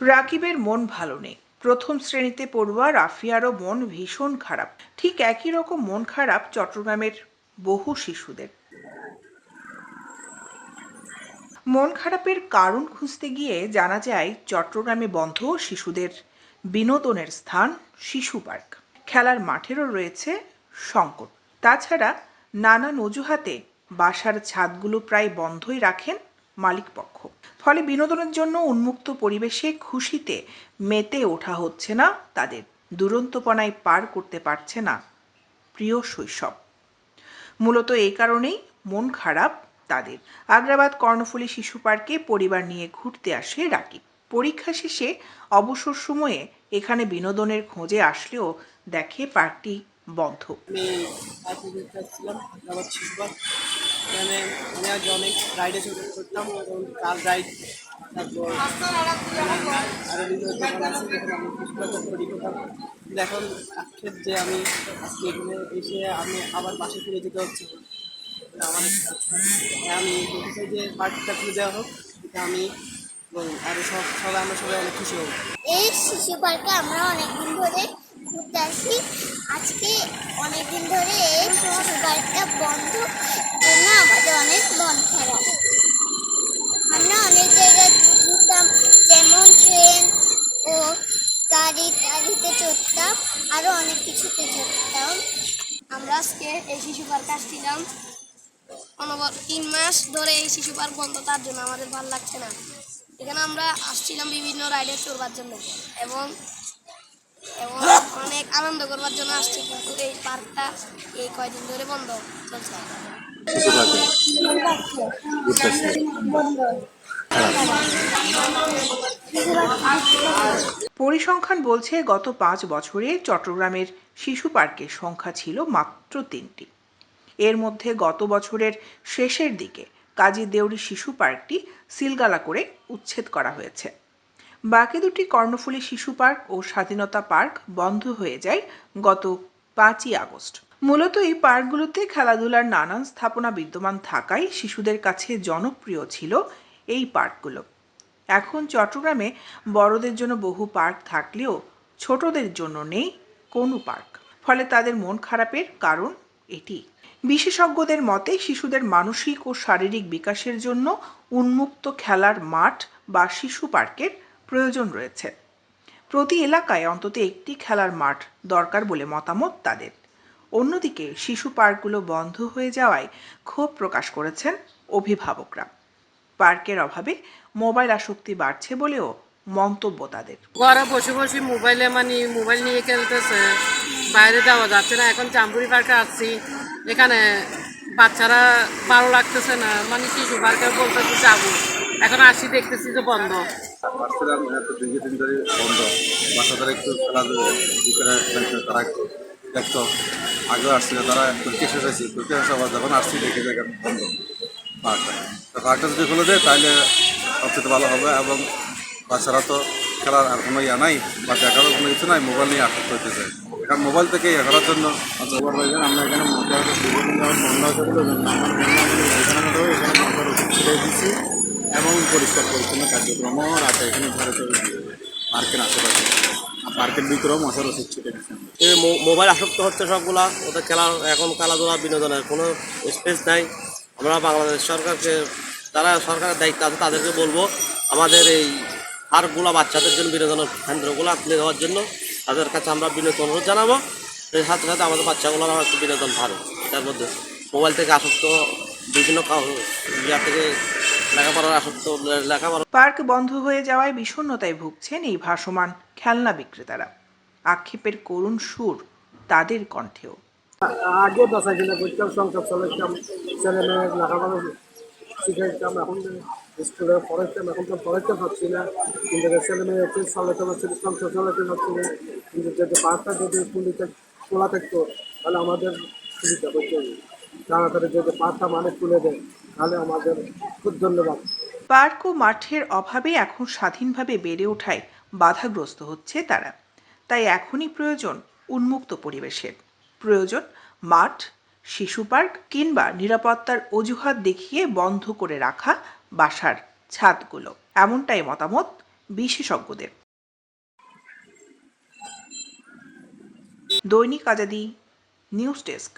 রাকিবের মন ভালো নেই। প্রথম শ্রেণীতে পড়ুয়া রাফিয়ারও মন ভীষণ খারাপ। ঠিক একই রকম মন খারাপ চট্টগ্রামের বহু শিশুদের। মন খারাপের কারণ খুঁজতে গিয়ে জানা যায় চট্টগ্রামে বন্ধ শিশুদের বিনোদনের স্থান শিশু পার্ক। খেলার মাঠেরও রয়েছে সংকট। তাছাড়া নানান অজুহাতে বাসার ছাদগুলো প্রায় বন্ধই রাখেন মালিকপক্ষ। ফলে বিনোদনের জন্য উন্মুক্ত পরিবেশে খুশিতে মেতে ওঠা হচ্ছে না তাদের। দুরন্তপনায় পার করতে পারছে না প্রিয় শৈশব। মূলত এই কারণেই মন খারাপ তাদের। আগ্রাবাদ কর্ণফুলী শিশু পার্কে পরিবার নিয়ে ঘুরতে আসে রাকিব। পরীক্ষা শেষে অবসর সময়ে এখানে বিনোদনের খোঁজে আসলেও দেখে পার্কটি বন্ধ। আমি ঘুরতে আসছিলাম আগ্রাবাদ শিশু পার্ক। এখানে আমি আগে অনেক রাইডে করতাম, যেমন কার রাইড, তারপর আরও বিভিন্ন দোকান আছে যেখানে আমি শিশু পার্কে তৈরি করতাম। কিন্তু এখন আজকের যে আমি আজকে এখানে এসে আমি আবার বাসে ফিরে যেতে হচ্ছে। আমার আমি বলতে চাই যে পার্কটা খুলে দেওয়া হোক, এটা আমি আরও সবাই আমরা সবাই অনেক খুশি হব। এই শিশু পার্কে আমরা অনেকদিন ধরে ঘুরতে আসি। আজকে অনেকদিন ধরে এই শিশু পার্কটা বন্ধ জন্য আমাদের অনেক মন খারাপ। আমরা অনেক জায়গায় ঘুরতাম, যেমন ট্রেন ও গাড়িতে চড়তাম, আরো অনেক কিছুতে চড়তাম। আমরা আজকে এই শিশু পার্কে আসছিলাম, 3 মাস ধরে এই শিশু পার্ক বন্ধ, তার জন্য আমাদের ভালো লাগছে না। এখানে আমরা আসছিলাম বিভিন্ন রাইডে চড়বার জন্য এবং এবং অনেক আনন্দ করবার জন্য আসছি, কিন্তু এই পার্কটা এই কয়দিন ধরে বন্ধ চলছে। পরিসংখ্যান বলছে গত 5 বছরে চট্টগ্রামের শিশু পার্কের সংখ্যা ছিল মাত্র 3টি। এর মধ্যে গত বছরের শেষের দিকে কাজী দেউরি শিশু পার্কটি সিলগালা করে উচ্ছেদ করা হয়েছে। বাকি দুটি কর্ণফুলী শিশু পার্ক ও স্বাধীনতা পার্ক বন্ধ হয়ে যায় গত 5ই আগস্ট। মূলত এই পার্কগুলোতে খেলাধুলার নানান স্থাপনা বিদ্যমান থাকায় শিশুদের কাছে জনপ্রিয় ছিল এই পার্কগুলো। এখন চট্টগ্রামে বড়দের জন্য বহু পার্ক থাকলেও ছোটদের জন্য নেই কোনো পার্ক। ফলে তাদের মন খারাপের কারণ এটি। বিশেষজ্ঞদের মতে শিশুদের মানসিক ও শারীরিক বিকাশের জন্য উন্মুক্ত খেলার মাঠ বা শিশু পার্কের প্রয়োজন রয়েছে। প্রতি এলাকায় অন্তত একটি খেলার মাঠ দরকার বলে মতামত তাদের। অন্যদিকে শিশু পার্কগুলো বন্ধ হয়ে যাওয়ায় ক্ষোভ প্রকাশ করেছেন অভিভাবকরা। পার্কের অভাবে মোবাইল আসক্তি বাড়ছে বলেও মন্তব্য তাদের। ঘরে বসে বসে মোবাইল নিয়ে খেলতেছে, বাইরে যাওয়া যাচ্ছে না। এখন চাম্পুরি পার্কে আসছি, এখানে বাচ্চারা ভালো লাগতেছে না, শিশু পার্কে বলতেছে যাবো, এখন আসি দেখতেছি যে বন্ধ। ভাবছিলাম এত দীর্ঘদিন ধরে বন্ধ, বাচ্চাদের একটু খেলাধুলা তারা একটু দেখতো। আগেও আসছিল, তারা পরীক্ষা শেষ হয়েছে, পরীক্ষা শেষ হওয়ার যখন আসছি দেখে যে বন্ধ পার্কটা। তো পার্কটা যদি খুলে দেয় তাহলে সবচেয়ে ভালো হবে, এবং বাচ্চারা তো খেলার আর কোনো ইয়া নাই বা দেখারও কোনো কিছু নাই, মোবাইল নিয়ে আসক্ত হইতেছে। এখন মোবাইল থেকে ইয়ে করার জন্য আমরা এখানে বন্ধ ছেড়ে দিচ্ছি এবং পরিষ্কার পরিচ্ছন্ন কার্যক্রমও আছে এখানে পার্কের আশেপাশে। পার্কের ভিতরেও মশার ওষুধ ছিটে দিচ্ছে। মোবাইল আসক্ত হচ্ছে সবগুলা, ওদের এখন খেলাধুলা বিনোদনের কোনো স্পেস নাই। আমরা বাংলাদেশ সরকারকে, যারা সরকারের দায়িত্ব আছে তাদেরকে বলবো আমাদের এই পার্কগুলো বাচ্চাদের জন্য বিনোদনের কেন্দ্রগুলো তুলে দেওয়ার জন্য তাদের কাছে আমরা বিনোদন অনুরোধ জানাবো। এর সাথে সাথে আমাদের বাচ্চাগুলোর একটু বিনোদন ভালো, এটার মধ্যে মোবাইল থেকে আসক্ত, বিভিন্ন ইয়া থেকে পার্ক বন্ধ হয়ে যাওয়ায় বিষণ্ণতায় ভুগছেন এই ভাসমান খেলনা বিক্রেতারা। আক্ষেপের করুণ সুর তাদের কণ্ঠেও। আগে বাসাইছিলাম, করতাম, সংসার চালাইতাম, ছেলে মেয়ের লেখাপড়া শিখাইতাম, এখন স্কুলে পড়াইতাম, এখন তো পড়াইতে পারছি না। কিন্তু ছেলে মেয়ে চালাইতে পারছি না, সংসার চালাইতে পারছি না। কিন্তু যদি পার্কটা যদি খোলা থাকতো তাহলে আমাদের সুবিধা করতে হবে। তাড়াতাড়ি যদি পার্কটা তুলে দেয় তাহলে আমাদের খুব ধন্যবাদ। পার্ক ও মাঠের অভাবে এখন স্বাধীনভাবে বেড়ে ওঠায় বাধাগ্রস্ত হচ্ছে তারা। তাই এখনই প্রয়োজন উন্মুক্ত পরিবেশের। প্রয়োজন মাঠ, শিশু পার্ক কিংবা নিরাপত্তার অজুহাত দেখিয়ে বন্ধ করে রাখা বাসার ছাদগুলো। এমনটাই মতামত বিশেষজ্ঞদের। দৈনিক আজাদী নিউজ ডেস্ক।